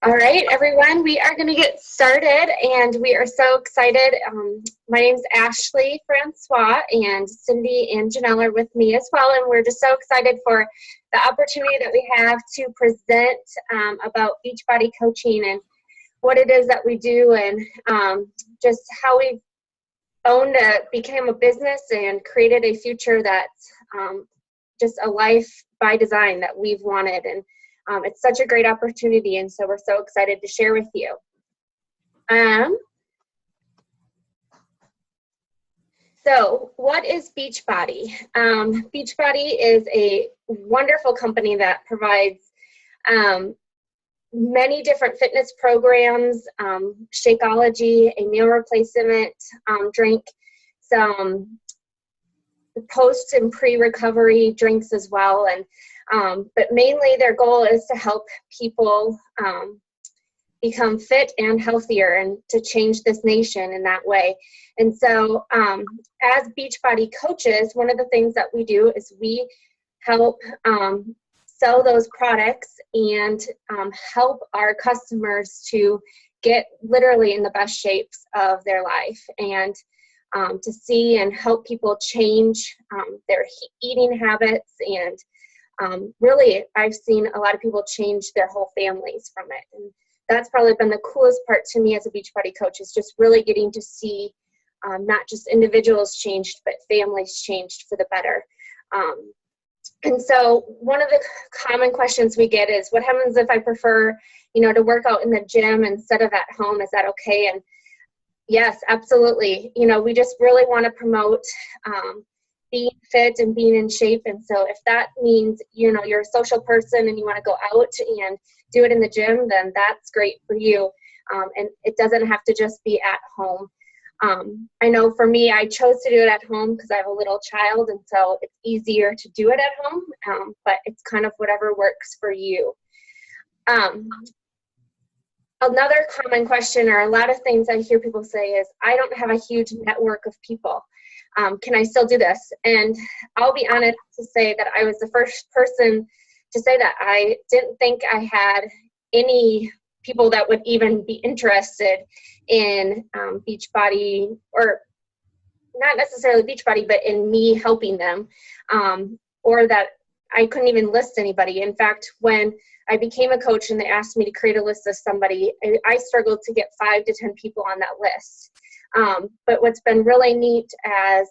All right, everyone, we are going to get started, and we are so excited. My name's Ashley Francois, and Cindy and Janelle are with me as well, and we're just so excited for the opportunity that we have to present about Beachbody coaching and what it is that we do, and just how we became a business and created a future that's just a life by design that we've wanted. And it's such a great opportunity, and so we're so excited to share with you. So what is Beachbody? Beachbody is a wonderful company that provides many different fitness programs, Shakeology, a meal replacement drink, some post and pre-recovery drinks as well, and but mainly their goal is to help people become fit and healthier and to change this nation in that way. And so as Beachbody coaches, one of the things that we do is we help sell those products and help our customers to get literally in the best shapes of their life, and to see and help people change their eating habits. And really, I've seen a lot of people change their whole families from it. And that's probably been the coolest part to me as a Beachbody coach, is just really getting to see not just individuals changed, but families changed for the better. And so one of the common questions we get is, what happens if I prefer, to work out in the gym instead of at home? Is that okay? And yes, absolutely. We just really want to promote being fit and being in shape. And so if that means, you're a social person and you want to go out and do it in the gym, then that's great for you. And it doesn't have to just be at home. I know for me, I chose to do it at home because I have a little child, and so it's easier to do it at home, but it's kind of whatever works for you. Another common question, or a lot of things I hear people say, is, I don't have a huge network of people. Can I still do this? And I'll be honest to say that I was the first person to say that. I didn't think I had any people that would even be interested in Beachbody, or not necessarily Beachbody, but in me helping them, or that I couldn't even list anybody. In fact, when I became a coach and they asked me to create a list of somebody, I struggled to get 5 to 10 people on that list. But what's been really neat, as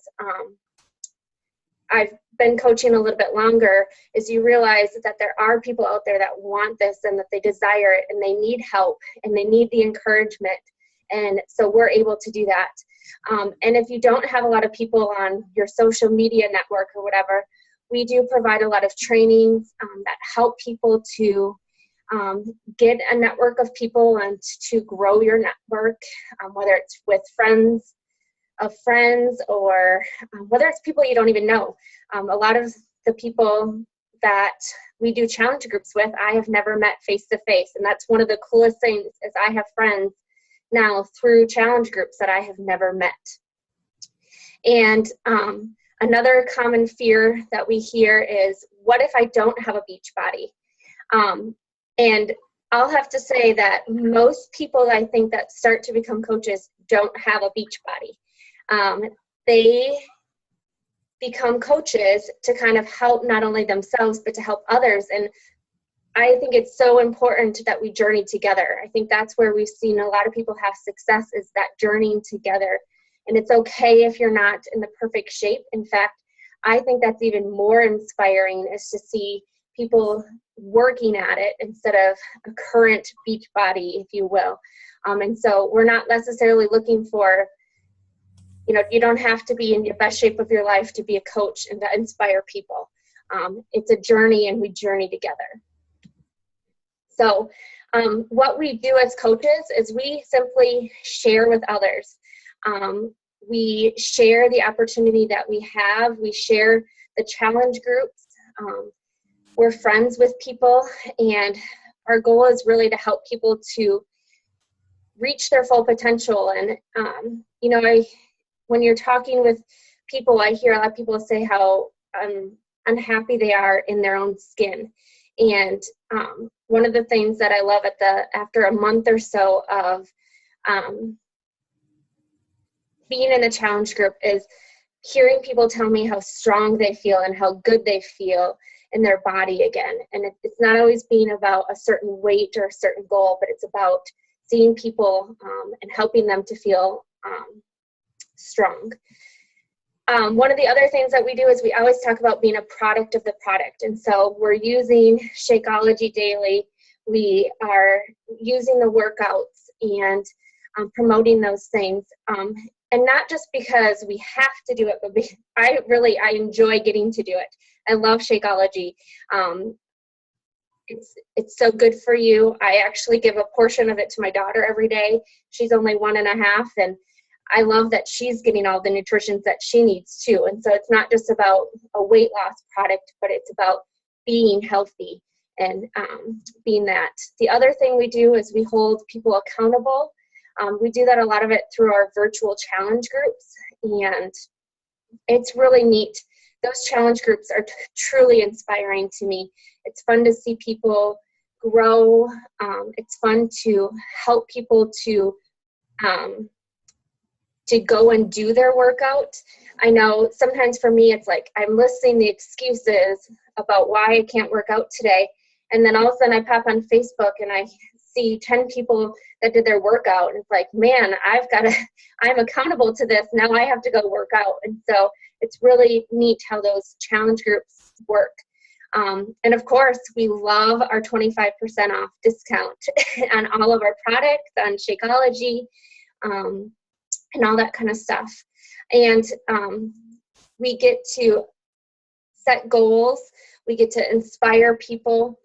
I've been coaching a little bit longer, is you realize that there are people out there that want this and that they desire it and they need help and they need the encouragement. And so we're able to do that. And if you don't have a lot of people on your social media network or whatever, we do provide a lot of trainings that help people to get a network of people and to grow your network, whether it's with friends of friends, or whether it's people you don't even know. A lot of the people that we do challenge groups with, I have never met face to face, and that's one of the coolest things, is I have friends now through challenge groups that I have never met. And another common fear that we hear is, what if I don't have a Beachbody? And I'll have to say that most people, I think, that start to become coaches don't have a Beachbody. They become coaches to kind of help not only themselves, but to help others. And I think it's so important that we journey together. I think that's where we've seen a lot of people have success, is that journeying together. And it's okay if you're not in the perfect shape. In fact, I think that's even more inspiring, is to see people working at it instead of a current Beachbody, if you will. And so we're not necessarily looking for, you don't have to be in your best shape of your life to be a coach and to inspire people. It's a journey, and we journey together. So what we do as coaches is we simply share with others. We share the opportunity that we have. We share the challenge groups. We're friends with people, and our goal is really to help people to reach their full potential. And, when you're talking with people, I hear a lot of people say how unhappy they are in their own skin. And one of the things that I love after a month or so of being in the challenge group is hearing people tell me how strong they feel and how good they feel in their body again. And it's not always being about a certain weight or a certain goal, but it's about seeing people and helping them to feel strong. One of the other things that we do is we always talk about being a product of the product. And so we're using Shakeology daily. We are using the workouts and promoting those things. And not just because we have to do it, but I enjoy getting to do it. I love Shakeology. It's so good for you. I actually give a portion of it to my daughter every day. She's only 1.5, and I love that she's getting all the nutrition that she needs too. And so it's not just about a weight loss product, but it's about being healthy and being that. The other thing we do is we hold people accountable. We do that a lot of it through our virtual challenge groups, and it's really neat. Those challenge groups are truly inspiring to me. It's fun to see people grow. It's fun to help people to go and do their workout. I know sometimes for me, it's like I'm listing the excuses about why I can't work out today. And then all of a sudden I pop on Facebook and I see 10 people that did their workout. And it's like, man, I'm accountable to this. Now I have to go work out. And so it's really neat how those challenge groups work. And of course, we love our 25% off discount on all of our products, on Shakeology, and all that kind of stuff. And we get to set goals. We get to inspire people.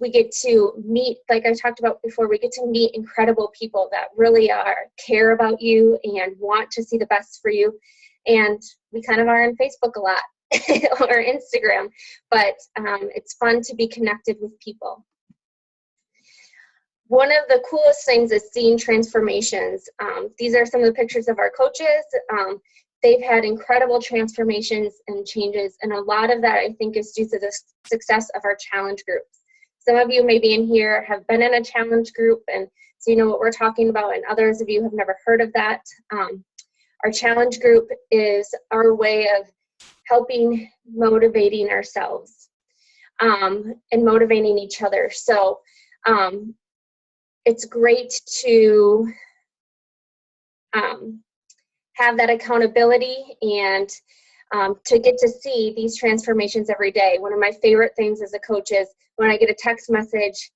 We get to meet, like I talked about before, we get to meet incredible people that really care about you and want to see the best for you. And we kind of are on Facebook a lot or Instagram, but it's fun to be connected with people. One of the coolest things is seeing transformations. These are some of the pictures of our coaches. They've had incredible transformations and changes, and a lot of that I think is due to the success of our challenge groups. Some of you maybe in here have been in a challenge group, and so you know what we're talking about, and others of you have never heard of that. Our challenge group is our way of helping motivating ourselves and motivating each other. So it's great to have that accountability and to get to see these transformations every day. One of my favorite things as a coach is when I get a text message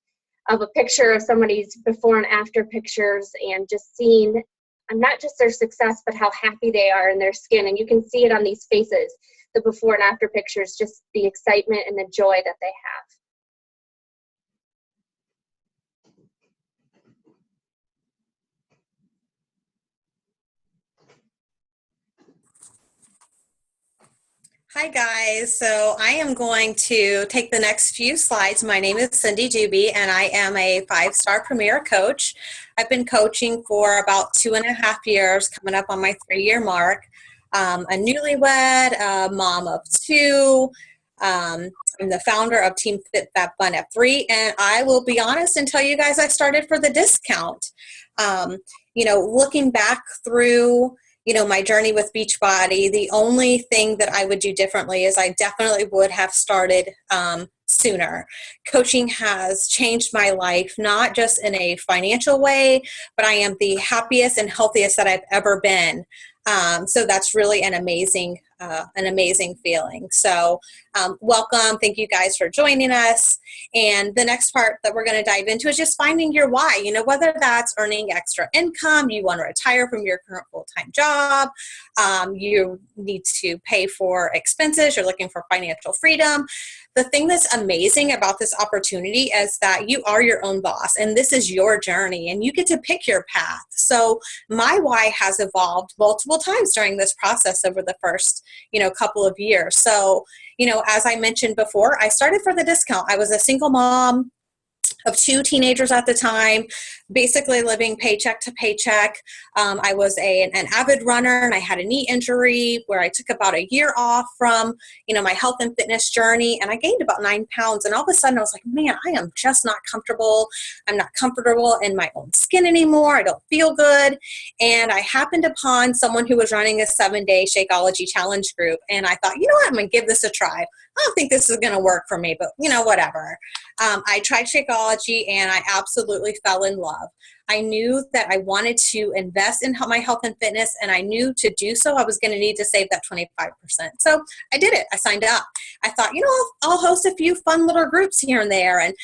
of a picture of somebody's before and after pictures, and just seeing not just their success, but how happy they are in their skin. And you can see it on these faces, the before and after pictures, just the excitement and the joy that they have. Hi guys, so I am going to take the next few slides. My name is Cindy Doobie and I am a 5-star premier coach. I've been coaching for about 2.5 years, coming up on my 3-year mark. A newlywed, a mom of 2. I'm the founder of Team FitFabFunF3, and I will be honest and tell you guys I started for the discount. Looking back through my journey with Beachbody, the only thing that I would do differently is I definitely would have started sooner. Coaching has changed my life, not just in a financial way, but I am the happiest and healthiest that I've ever been. So that's really an amazing feeling. So welcome. Thank you guys for joining us. And the next part that we're going to dive into is just finding your why, whether that's earning extra income, you want to retire from your current full-time job, you need to pay for expenses, you're looking for financial freedom. The thing that's amazing about this opportunity is that you are your own boss and this is your journey and you get to pick your path. So my why has evolved multiple times during this process over the first, couple of years. So, as I mentioned before, I started for the discount. I was a single mom. of two teenagers at the time, basically living paycheck to paycheck. I was an avid runner, and I had a knee injury where I took about a year off from, my health and fitness journey, and I gained about 9 pounds. And all of a sudden I was like, man, I am just not comfortable. I'm not comfortable in my own skin anymore. I don't feel good. And I happened upon someone who was running a 7-day Shakeology challenge group. And I thought, you know what, I'm going to give this a try. I don't think this is going to work for me, but whatever. I tried Shakeology and I absolutely fell in love. I knew that I wanted to invest in my health and fitness, and I knew to do so I was going to need to save that 25%. So I did it. I signed up. I thought, I'll host a few fun little groups here and there. And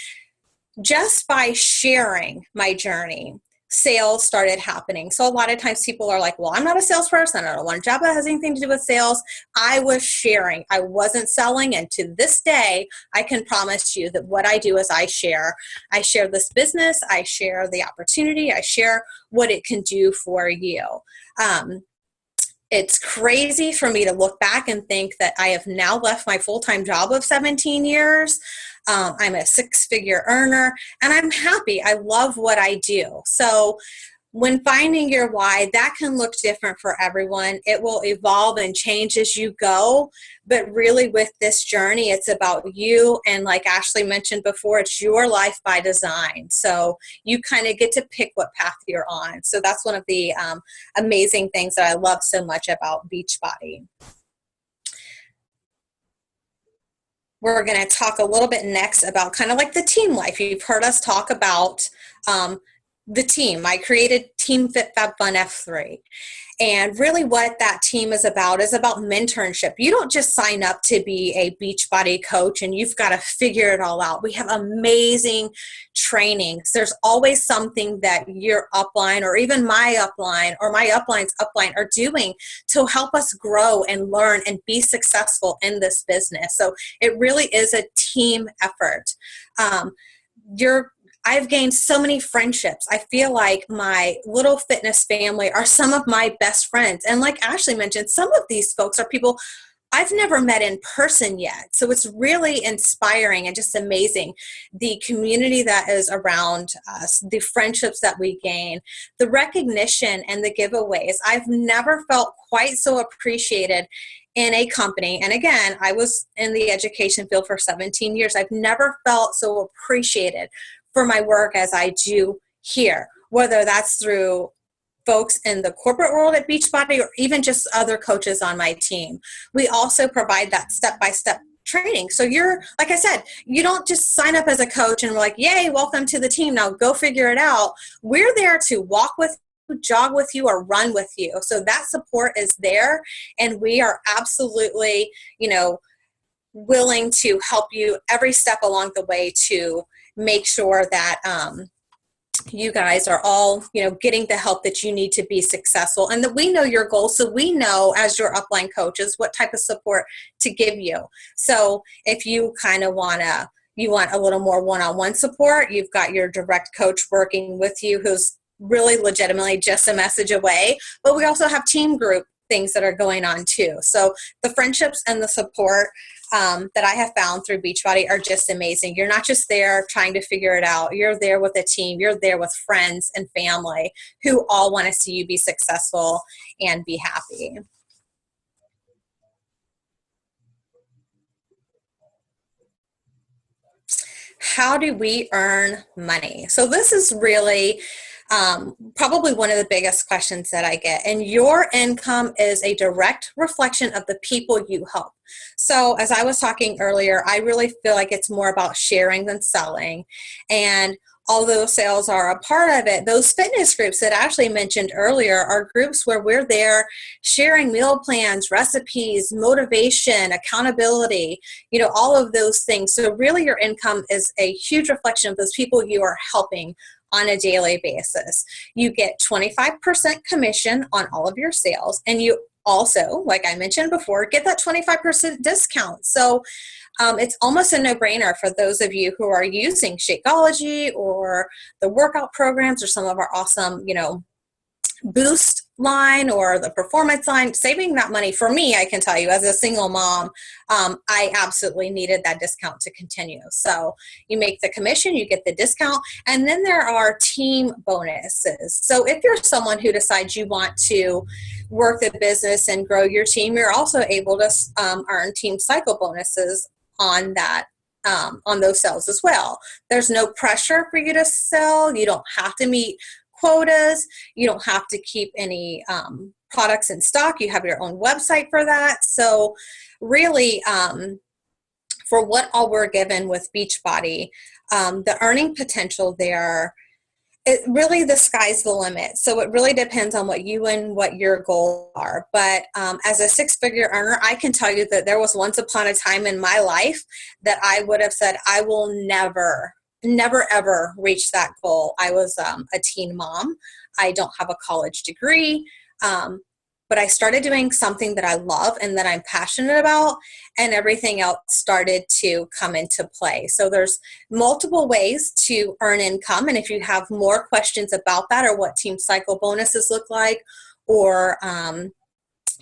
just by sharing my journey, sales started happening. So a lot of times people are like, well, I'm not a salesperson. I don't want a job that has anything to do with sales. I was sharing. I wasn't selling. And to this day, I can promise you that what I do is I share. I share this business. I share the opportunity. I share what it can do for you. It's crazy for me to look back and think that I have now left my full-time job of 17 years. I'm a 6-figure earner, and I'm happy. I love what I do. So when finding your why, that can look different for everyone. It will evolve and change as you go. But really with this journey, it's about you. And like Ashley mentioned before, it's your life by design. So you kind of get to pick what path you're on. So that's one of the amazing things that I love so much about Beachbody. We're going to talk a little bit next about kind of like the team life. You've heard us talk about the team. I created Team FitFabFunF3. And really what that team is about mentorship. You don't just sign up to be a Beachbody coach and you've got to figure it all out. We have amazing trainings. There's always something that your upline or even my upline or my upline's upline are doing to help us grow and learn and be successful in this business. So it really is a team effort. I've gained so many friendships. I feel like my little fitness family are some of my best friends. And like Ashley mentioned, some of these folks are people I've never met in person yet. So it's really inspiring and just amazing. The community that is around us, the friendships that we gain, the recognition and the giveaways. I've never felt quite so appreciated in a company. And again, I was in the education field for 17 years. I've never felt so appreciated for my work as I do here, whether that's through folks in the corporate world at Beachbody or even just other coaches on my team. We also provide that step-by-step training. So you're, like I said, you don't just sign up as a coach and we're like, yay, welcome to the team. Now go figure it out. We're there to walk with you, jog with you, or run with you. So that support is there. And we are absolutely, willing to help you every step along the way to make sure that you guys are all, getting the help that you need to be successful, and that we know your goals. So we know as your upline coaches what type of support to give you. So if you kind of you want a little more one-on-one support, you've got your direct coach working with you who's really legitimately just a message away. But we also have team group things that are going on too. So the friendships and the support that I have found through Beachbody are just amazing. You're not just there trying to figure it out. You're there with a team. You're there with friends and family who all want to see you be successful and be happy. How do we earn money? So this is really probably one of the biggest questions that I get. And your income is a direct reflection of the people you help. So as I was talking earlier, I really feel like it's more about sharing than selling. And although sales are a part of it, those fitness groups that Ashley mentioned earlier are groups where we're there sharing meal plans, recipes, motivation, accountability, all of those things. So really your income is a huge reflection of those people you are helping on a daily basis. You get 25% commission on all of your sales, and you also, like I mentioned before, get that 25% discount. So it's almost a no-brainer for those of you who are using Shakeology or the workout programs or some of our awesome, Boost line or the performance line, saving that money for me, I can tell you as a single mom, I absolutely needed that discount to continue. So you make the commission, you get the discount, and then there are team bonuses. So if you're someone who decides you want to work the business and grow your team, you're also able to earn team cycle bonuses on that. On those sales as well. There's no pressure for you to sell. You don't have to meet quotas. You don't have to keep any products in stock. You have your own website for that. So really, for what all we're given with Beachbody, the earning potential there, it really, the sky's the limit. So it really depends on what you and what your goals are. But as a six-figure earner, I can tell you that there was once upon a time in my life that I would have said, I will never, ever reach that goal. I was a teen mom. I don't have a college degree. But I started doing something that I love and that I'm passionate about, and everything else started to come into play. So there's multiple ways to earn income. And if you have more questions about that, or what team cycle bonuses look like, or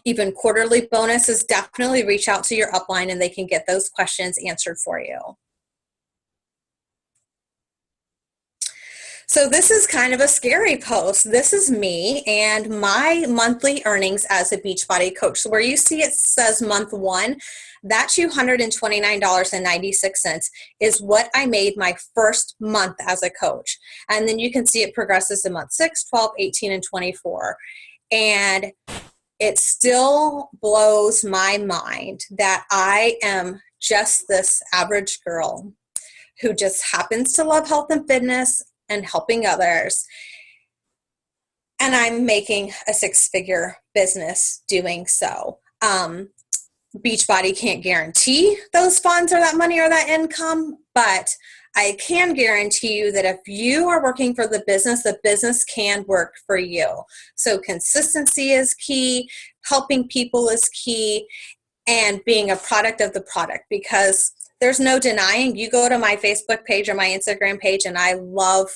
even quarterly bonuses, definitely reach out to your upline and they can get those questions answered for you. So this is kind of a scary post. This is me and my monthly earnings as a Beachbody coach. So where you see it says month one, that $229.96 is what I made my first month as a coach. And then you can see it progresses to month 6, 12, 18, and 24. And it still blows my mind that I am just this average girl who just happens to love health and fitness and helping others. And I'm making a six-figure business doing so. Beachbody can't guarantee those funds or that money or that income, but I can guarantee you that if you are working for the business can work for you. So consistency is key, helping people is key, and being a product of the product, because there's no denying, you go to my Facebook page or my Instagram page and I love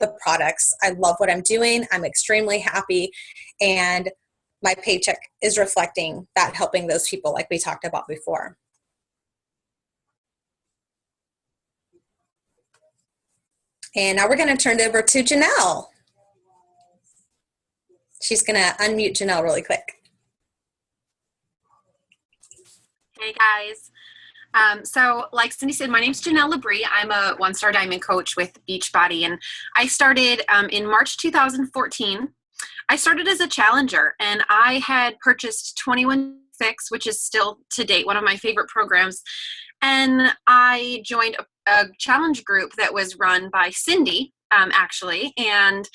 the products. I love what I'm doing. I'm extremely happy. And my paycheck is reflecting that, helping those people like we talked about before. And now we're going to turn it over to Janelle. She's going to unmute Janelle really quick. Hey guys. So like Cindy said, my name's Janelle Labrie. I'm a one-star diamond coach with Beachbody, and I started in March 2014. I started as a challenger, and I had purchased 21 Fix, which is still to date one of my favorite programs, and I joined a challenge group that was run by Cindy, actually, and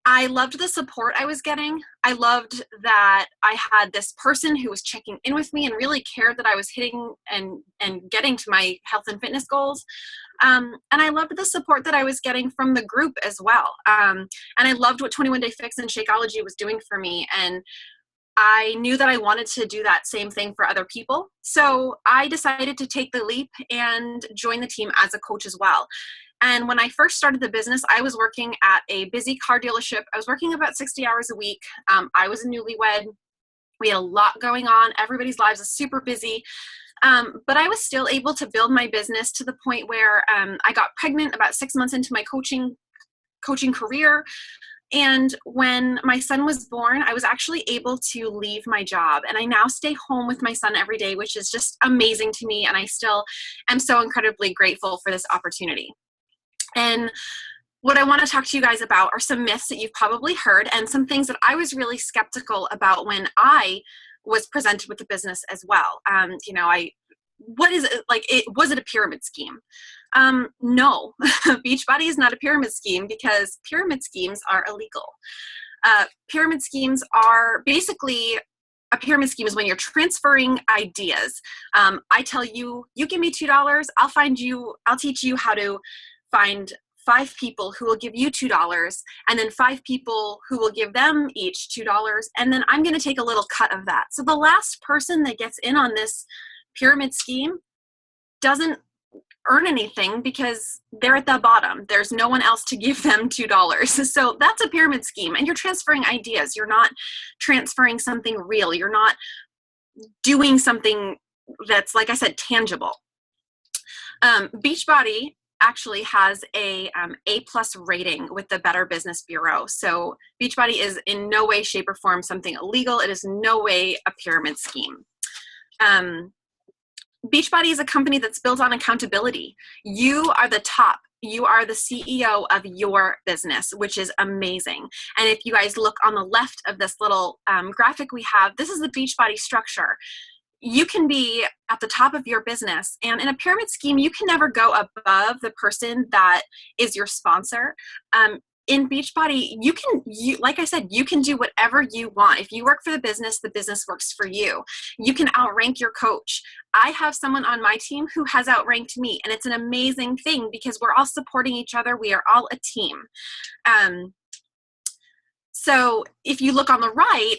I loved the support I was getting. I loved that I had this person who was checking in with me and really cared that I was hitting and getting to my health and fitness goals. And I loved the support that I was getting from the group as well. And I loved what 21 Day Fix and Shakeology was doing for me. And I knew that I wanted to do that same thing for other people. So I decided to take the leap and join the team as a coach as well. And when I first started the business, I was working at a busy car dealership. I was working about 60 hours a week. I was a newlywed. We had a lot going on. Everybody's lives are super busy. But I was still able to build my business to the point where I got pregnant about 6 months into my coaching career. And when my son was born, I was actually able to leave my job. And I now stay home with my son every day, which is just amazing to me. And I still am so incredibly grateful for this opportunity. And what I want to talk to you guys about are some myths that you've probably heard, and some things that I was really skeptical about when I was presented with the business as well. What is it like? Was it a pyramid scheme? No, Beachbody is not a pyramid scheme, because pyramid schemes are illegal. Pyramid schemes are basically, a pyramid scheme is when you're transferring ideas. I tell you, you give me $2, I'll teach you how to find 5 people who will give you $2, and then 5 people who will give them each $2, and then I'm going to take a little cut of that. So the last person that gets in on this pyramid scheme doesn't earn anything because they're at the bottom. There's no one else to give them $2. So that's a pyramid scheme, and you're transferring ideas. You're not transferring something real. You're not doing something that's, like I said, tangible. Beachbody actually has a A+ rating with the Better Business Bureau. So Beachbody is in no way, shape, or form something illegal. It is no way a pyramid scheme. Beachbody is a company that's built on accountability. You are the top. You are the CEO of your business, which is amazing. And if you guys look on the left of this little graphic we have, this is the Beachbody structure. You can be at the top of your business, and in a pyramid scheme, you can never go above the person that is your sponsor. In Beachbody, like I said, you can do whatever you want. If you work for the business works for you. You can outrank your coach. I have someone on my team who has outranked me, and it's an amazing thing because we're all supporting each other. We are all a team. So if you look on the right,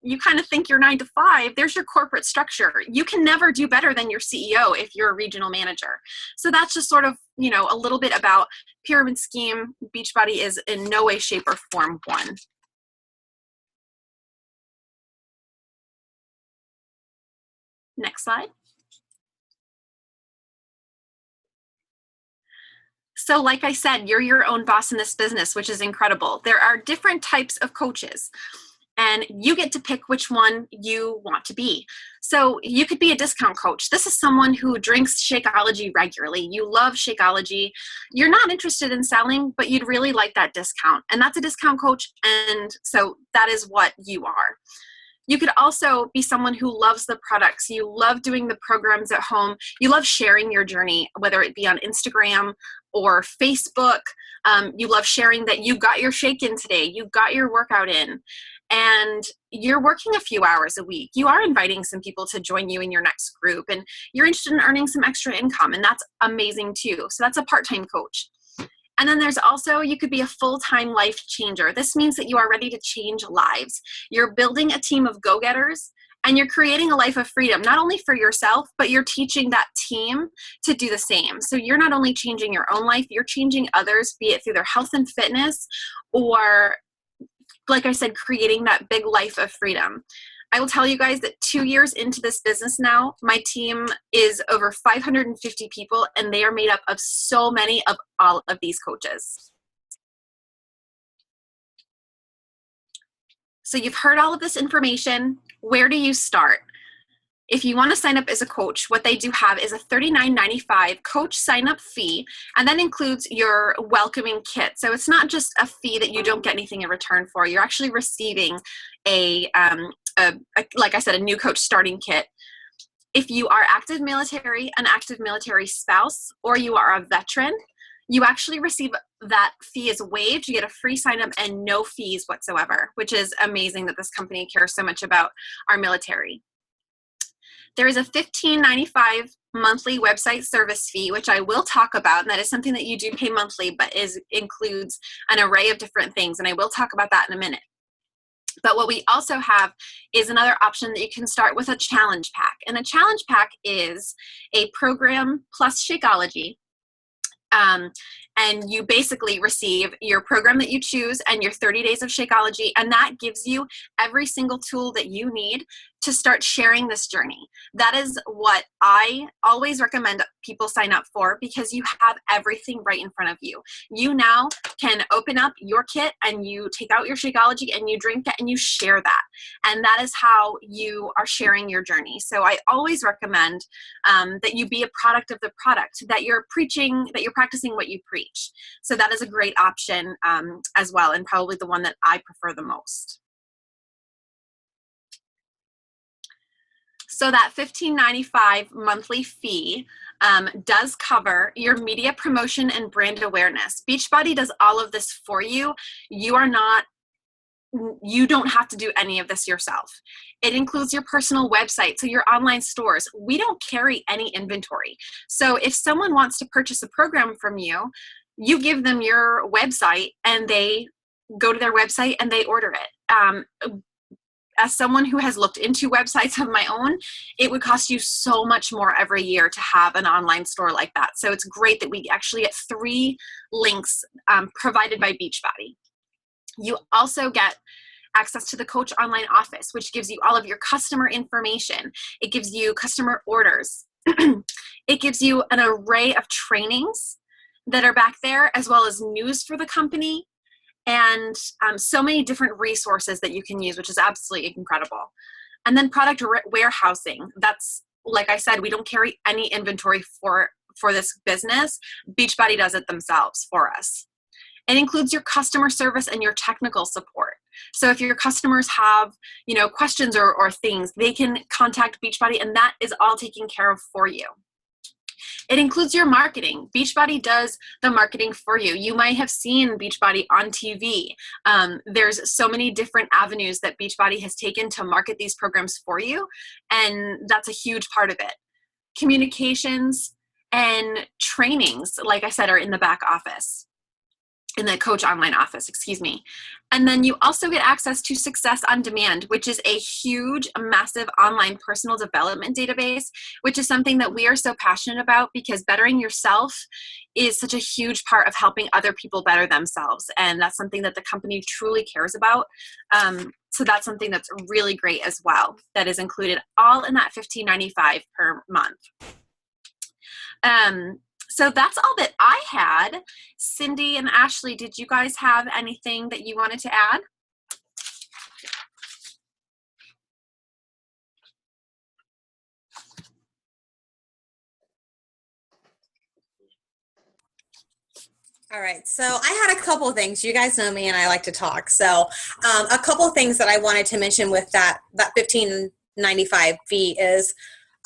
you kind of think you're 9 to 5, there's your corporate structure. You can never do better than your CEO if you're a regional manager. So that's just sort of, a little bit about pyramid scheme. Beachbody is in no way, shape, or form one. Next slide. So like I said, you're your own boss in this business, which is incredible. There are different types of coaches, and you get to pick which one you want to be. So you could be a discount coach. This is someone who drinks Shakeology regularly. You love Shakeology. You're not interested in selling, but you'd really like that discount. And that's a discount coach. And so that is what you are. You could also be someone who loves the products. You love doing the programs at home. You love sharing your journey, whether it be on Instagram or Facebook. You love sharing that you got your shake in today. You got your workout in. And you're working a few hours a week. You are inviting some people to join you in your next group, and you're interested in earning some extra income, and that's amazing too. So that's a part-time coach. And then there's also, you could be a full-time life changer. This means that you are ready to change lives. You're building a team of go-getters, and you're creating a life of freedom, not only for yourself, but you're teaching that team to do the same. So you're not only changing your own life, you're changing others, be it through their health and fitness, or like I said, creating that big life of freedom. I will tell you guys that 2 years into this business now, my team is over 550 people, and they are made up of so many of all of these coaches. So you've heard all of this information. Where do you start? If you want to sign up as a coach, what they do have is a $39.95 coach sign-up fee, and that includes your welcoming kit. So it's not just a fee that you don't get anything in return for. You're actually receiving like I said, a new coach starting kit. If you are active military, an active military spouse, or you are a veteran, you actually receive that fee is waived. You get a free sign-up and no fees whatsoever, which is amazing that this company cares so much about our military. There is a $15.95 monthly website service fee, which I will talk about, and that is something that you do pay monthly, but includes an array of different things, and I will talk about that in a minute. But what we also have is another option that you can start with, a challenge pack. And a challenge pack is a program plus Shakeology. And you basically receive your program that you choose and your 30 days of Shakeology, and that gives you every single tool that you need to start sharing this journey. That is what I always recommend people sign up for, because you have everything right in front of you. You now can open up your kit and you take out your Shakeology and you drink it and you share that. And that is how you are sharing your journey. So I always recommend that you be a product of the product, that you're preaching, that you're practicing what you preach. So that is a great option as well, and probably the one that I prefer the most. So that $15.95 monthly fee does cover your media promotion and brand awareness. Beachbody does all of this for you. You don't have to do any of this yourself. It includes your personal website, so your online stores. We don't carry any inventory. So if someone wants to purchase a program from you, you give them your website and they go to their website and they order it. as someone who has looked into websites of my own, it would cost you so much more every year to have an online store like that. So it's great that we actually get 3 links provided by Beachbody. You also get access to the Coach Online Office, which gives you all of your customer information. It gives you customer orders. It gives you an array of trainings that are back there, as well as news for the company, and so many different resources that you can use, which is absolutely incredible. And then product warehousing. That's, like I said, we don't carry any inventory for this business. Beachbody does it themselves for us. It includes your customer service and your technical support. So if your customers have, questions or things, they can contact Beachbody, and that is all taken care of for you. It includes your marketing. Beachbody does the marketing for you. You might have seen Beachbody on TV. There's so many different avenues that Beachbody has taken to market these programs for you, and that's a huge part of it. Communications and trainings, like I said, are in the back office. In the Coach Online Office, excuse me. And then you also get access to Success on Demand, which is a huge, massive online personal development database, which is something that we are so passionate about, because bettering yourself is such a huge part of helping other people better themselves. And that's something that the company truly cares about. So that's something that's really great as well, that is included all in that $15.95 per month. So that's all that I had. Cindy and Ashley, did you guys have anything that you wanted to add? All right, so I had a couple of things. You guys know me and I like to talk. So a couple of things that I wanted to mention with that $15.95 fee is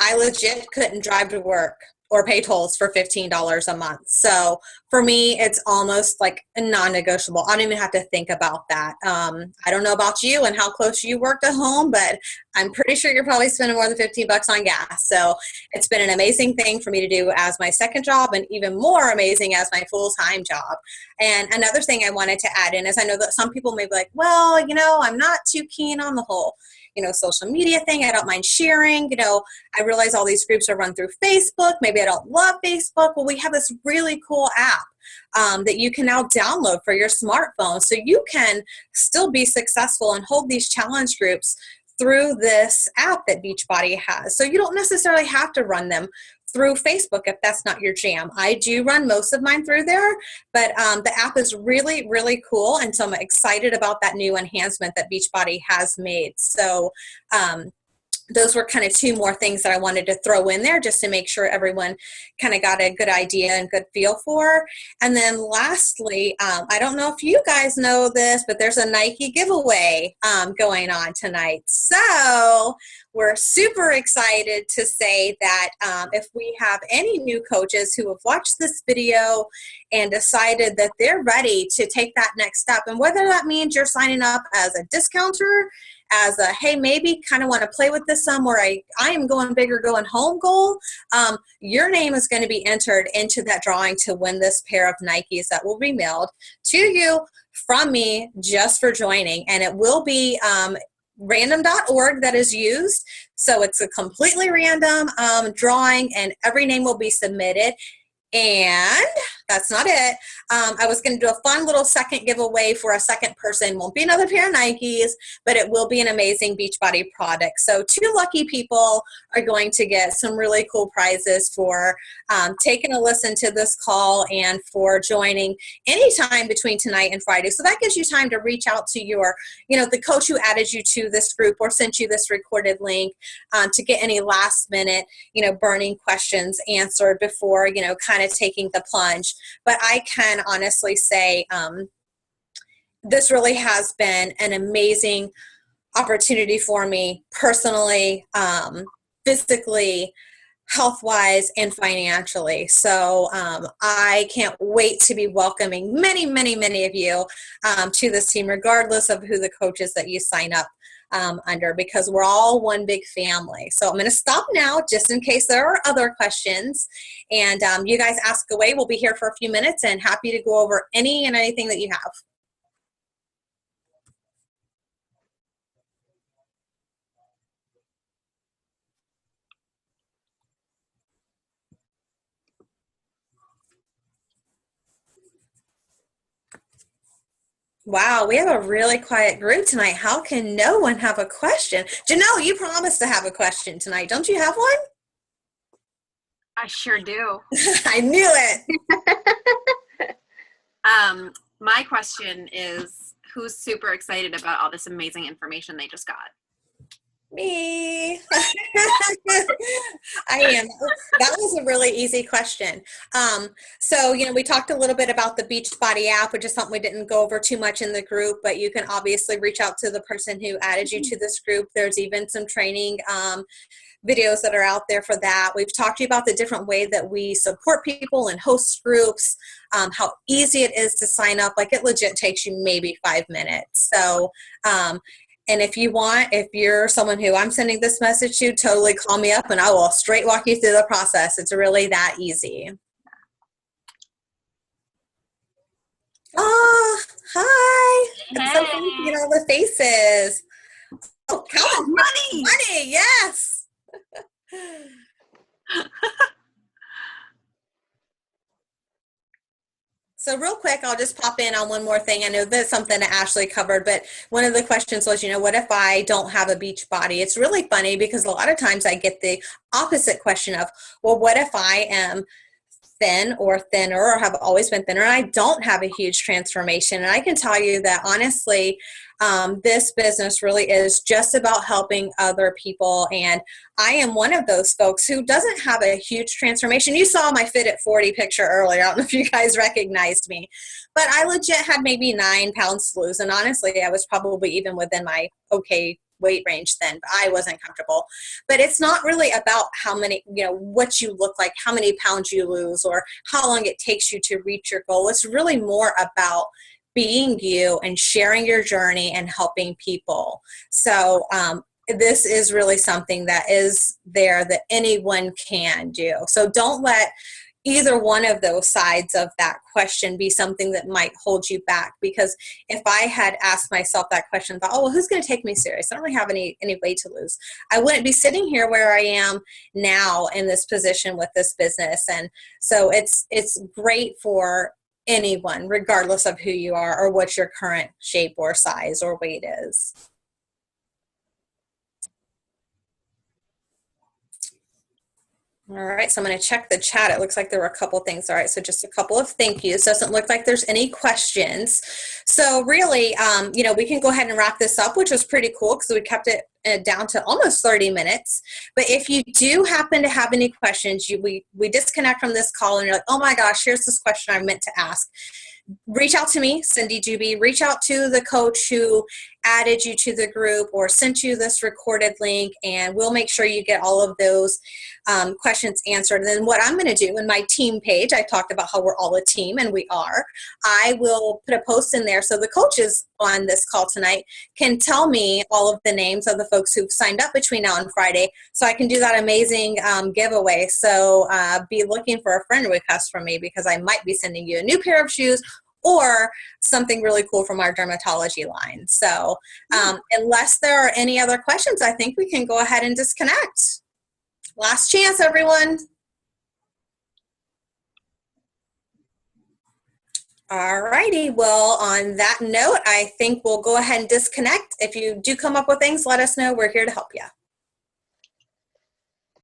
I legit couldn't drive to work or pay tolls for $15 a month. So for me, it's almost like a non-negotiable. I don't even have to think about that. I don't know about you and how close you work to home, but I'm pretty sure you're probably spending more than $15 on gas. So it's been an amazing thing for me to do as my second job, and even more amazing as my full-time job. And another thing I wanted to add in is, I know that some people may be like, well, I'm not too keen on the whole social media thing. I don't mind sharing. I realize all these groups are run through Facebook. Maybe I don't love Facebook. Well, we have this really cool app that you can now download for your smartphone. So you can still be successful and hold these challenge groups through this app that Beachbody has. So you don't necessarily have to run them through Facebook if that's not your jam. I do run most of mine through there, but the app is really, really cool. And so I'm excited about that new enhancement that Beachbody has made. So those were kind of 2 more things that I wanted to throw in there just to make sure everyone kind of got a good idea and good feel for. And then lastly, I don't know if you guys know this, but there's a Nike giveaway going on tonight. So we're super excited to say that if we have any new coaches who have watched this video and decided that they're ready to take that next step, and whether that means you're signing up as a discounter, as a, hey, maybe kind of want to play with this some, where I am going big or going home goal, your name is going to be entered into that drawing to win this pair of Nikes that will be mailed to you from me just for joining. And it will be random.org that is used. So it's a completely random drawing, and every name will be submitted. And that's not it. I was going to do a fun little second giveaway for a second person. Won't be another pair of Nikes, but it will be an amazing Beachbody product. So 2 lucky people are going to get some really cool prizes for taking a listen to this call and for joining anytime between tonight and Friday. So that gives you time to reach out to your, the coach who added you to this group or sent you this recorded link to get any last minute, burning questions answered before, kind of taking the plunge. But I can honestly say this really has been an amazing opportunity for me personally, physically, health-wise, and financially. So I can't wait to be welcoming many, many, many of you to this team, regardless of who the coaches that you sign up under, because we're all one big family. So I'm going to stop now just in case there are other questions. And you guys ask away. We'll be here for a few minutes and happy to go over any and anything that you have. Wow, we have a really quiet group tonight. How can no one have a question? Janelle, you promised to have a question tonight. Don't you have one? I sure do. I knew it. My question is, who's super excited about all this amazing information they just got? Me. I am. That was a really easy question. So, we talked a little bit about the Beachbody app, which is something we didn't go over too much in the group, but you can obviously reach out to the person who added you to this group. There's even some training videos that are out there for that. We've talked to you about the different way that we support people and host groups, how easy it is to sign up. Like, it legit takes you maybe 5 minutes. So, and if you're someone who I'm sending this message to, totally call me up and I will straight walk you through the process. It's really that easy. Oh, hi. Hey. It's so fun to see all the faces. Oh, come on. Money. Yes. So real quick, I'll just pop in on one more thing. I know that's something that Ashley covered, but one of the questions was, what if I don't have a beach body? It's really funny because a lot of times I get the opposite question of, well, what if I am thin or thinner or have always been thinner and I don't have a huge transformation? And I can tell you that honestly, this business really is just about helping other people. And I am one of those folks who doesn't have a huge transformation. You saw my Fit at 40 picture earlier. I don't know if you guys recognized me, but I legit had maybe 9 pounds to lose. And honestly, I was probably even within my okay weight range then, but I wasn't comfortable. But it's not really about how many, what you look like, how many pounds you lose, or how long it takes you to reach your goal. It's really more about being you and sharing your journey and helping people. So this is really something that is there that anyone can do. So don't let either one of those sides of that question be something that might hold you back. Because if I had asked myself that question, thought, oh, well, who's going to take me serious? I don't really have any weight to lose. I wouldn't be sitting here where I am now in this position with this business. And so it's great for anyone, regardless of who you are or what your current shape or size or weight is. All right, so I'm going to check the chat. It looks like there were a couple things. All right, so just a couple of thank yous. Doesn't look like there's any questions. So really, we can go ahead and wrap this up, which was pretty cool because we kept it down to almost 30 minutes. But if you do happen to have any questions, we disconnect from this call and you're like, oh my gosh, here's this question I meant to ask. Reach out to me, Cindy Juby. Reach out to the coach who added you to the group or sent you this recorded link, and we'll make sure you get all of those questions answered. And then what I'm going to do in my team page, I talked about how we're all a team, and we are. I will put a post in there so the coaches on this call tonight can tell me all of the names of the folks who've signed up between now and Friday, so I can do that amazing giveaway. So be looking for a friend request from me because I might be sending you a new pair of shoes or something really cool from our dermatology line. So unless there are any other questions, I think we can go ahead and disconnect. Last chance, everyone. All righty. Well, on that note, I think we'll go ahead and disconnect. If you do come up with things, let us know. We're here to help you.